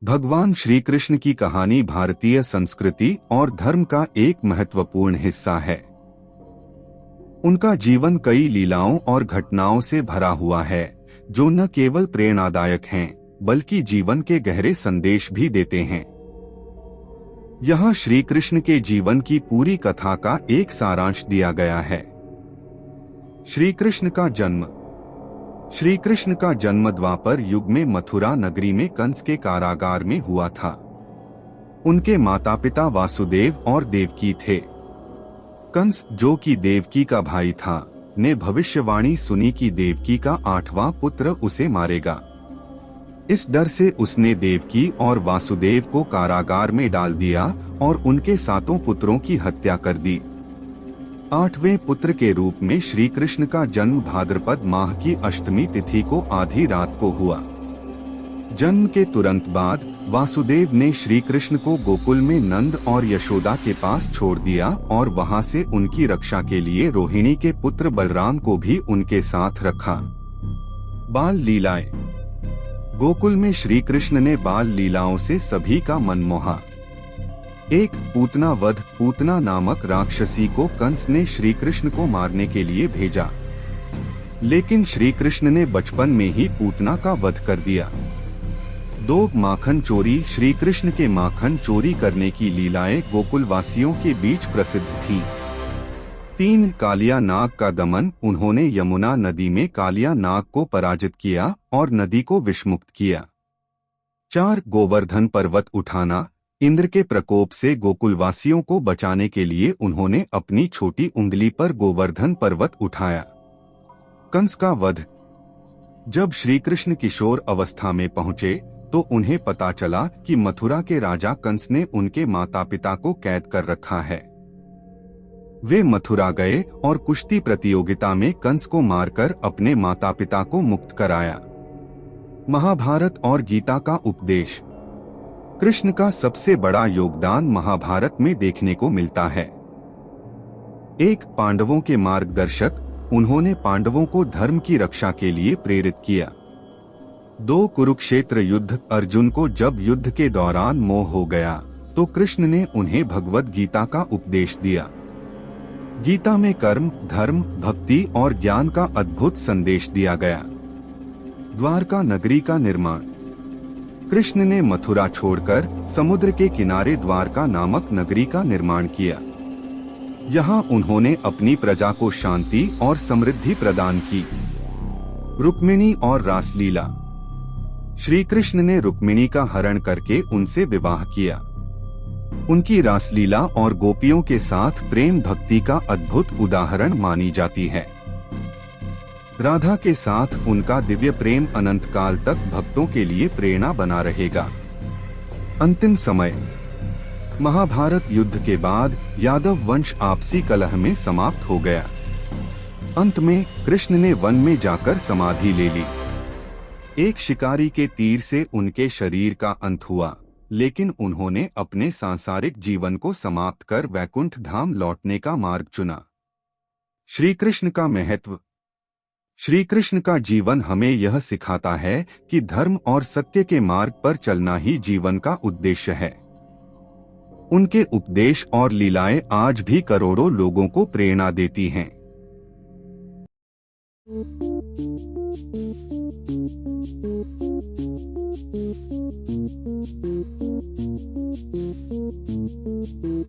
भगवान श्री कृष्ण की कहानी भारतीय संस्कृति और धर्म का एक महत्वपूर्ण हिस्सा है। उनका जीवन कई लीलाओं और घटनाओं से भरा हुआ है, जो न केवल प्रेरणादायक हैं, बल्कि जीवन के गहरे संदेश भी देते हैं। यहाँ श्री कृष्ण के जीवन की पूरी कथा का एक सारांश दिया गया है। श्री कृष्ण का जन्म द्वापर युग में मथुरा नगरी में कंस के कारागार में हुआ था। उनके माता पिता वासुदेव और देवकी थे। कंस, जो कि देवकी का भाई था, ने भविष्यवाणी सुनी कि देवकी का 8वां पुत्र उसे मारेगा। इस डर से उसने देवकी और वासुदेव को कारागार में डाल दिया और उनके 7 पुत्रों की हत्या कर दी। 8वें पुत्र के रूप में श्री कृष्ण का जन्म भाद्रपद माह की अष्टमी तिथि को आधी रात को हुआ। जन्म के तुरंत बाद वासुदेव ने श्री कृष्ण को गोकुल में नंद और यशोदा के पास छोड़ दिया और वहां से उनकी रक्षा के लिए रोहिणी के पुत्र बलराम को भी उनके साथ रखा। बाल लीलाएं। गोकुल में श्री कृष्ण ने बाल लीलाओं से सभी का मन मोहा। एक पूतना नामक राक्षसी को कंस ने श्री कृष्ण को मारने के लिए भेजा, लेकिन श्री कृष्ण ने बचपन में ही पूतना का वध कर दिया। 2 माखन चोरी। श्री कृष्ण के माखन चोरी करने की लीलाएं गोकुल वासियों के बीच प्रसिद्ध थी। 3 कालिया नाग का दमन। उन्होंने यमुना नदी में कालिया नाग को पराजित किया और नदी को विषमुक्त किया। 4 गोवर्धन पर्वत उठाना। इंद्र के प्रकोप से गोकुलवासियों को बचाने के लिए उन्होंने अपनी छोटी उंगली पर गोवर्धन पर्वत उठाया। कंस का वध। जब श्री कृष्ण किशोर अवस्था में पहुंचे तो उन्हें पता चला कि मथुरा के राजा कंस ने उनके माता पिता को कैद कर रखा है। वे मथुरा गए और कुश्ती प्रतियोगिता में कंस को मारकर अपने माता पिता को मुक्त कराया। महाभारत और गीता का उपदेश। कृष्ण का सबसे बड़ा योगदान महाभारत में देखने को मिलता है। 1 पांडवों के मार्गदर्शक। उन्होंने पांडवों को धर्म की रक्षा के लिए प्रेरित किया। 2 कुरुक्षेत्र युद्ध। अर्जुन को जब युद्ध के दौरान मोह हो गया तो कृष्ण ने उन्हें भगवद गीता का उपदेश दिया। गीता में कर्म, धर्म, भक्ति और ज्ञान का अद्भुत संदेश दिया गया। द्वारका नगरी का निर्माण। कृष्ण ने मथुरा छोड़कर समुद्र के किनारे द्वारका नामक नगरी का निर्माण किया। यहाँ उन्होंने अपनी प्रजा को शांति और समृद्धि प्रदान की। रुक्मिणी और रासलीला। श्री कृष्ण ने रुक्मिणी का हरण करके उनसे विवाह किया। उनकी रासलीला और गोपियों के साथ प्रेम भक्ति का अद्भुत उदाहरण मानी जाती है। राधा के साथ उनका दिव्य प्रेम अनंत काल तक भक्तों के लिए प्रेरणा बना रहेगा। अंतिम समय। महाभारत युद्ध के बाद यादव वंश आपसी कलह में समाप्त हो गया। अंत में कृष्ण ने वन में जाकर समाधि ले ली। एक शिकारी के तीर से उनके शरीर का अंत हुआ, लेकिन उन्होंने अपने सांसारिक जीवन को समाप्त कर वैकुंठ धाम लौटने का मार्ग चुना। श्री कृष्ण का महत्व। श्री कृष्ण का जीवन हमें यह सिखाता है कि धर्म और सत्य के मार्ग पर चलना ही जीवन का उद्देश्य है। उनके उपदेश और लीलाएं आज भी करोड़ों लोगों को प्रेरणा देती हैं।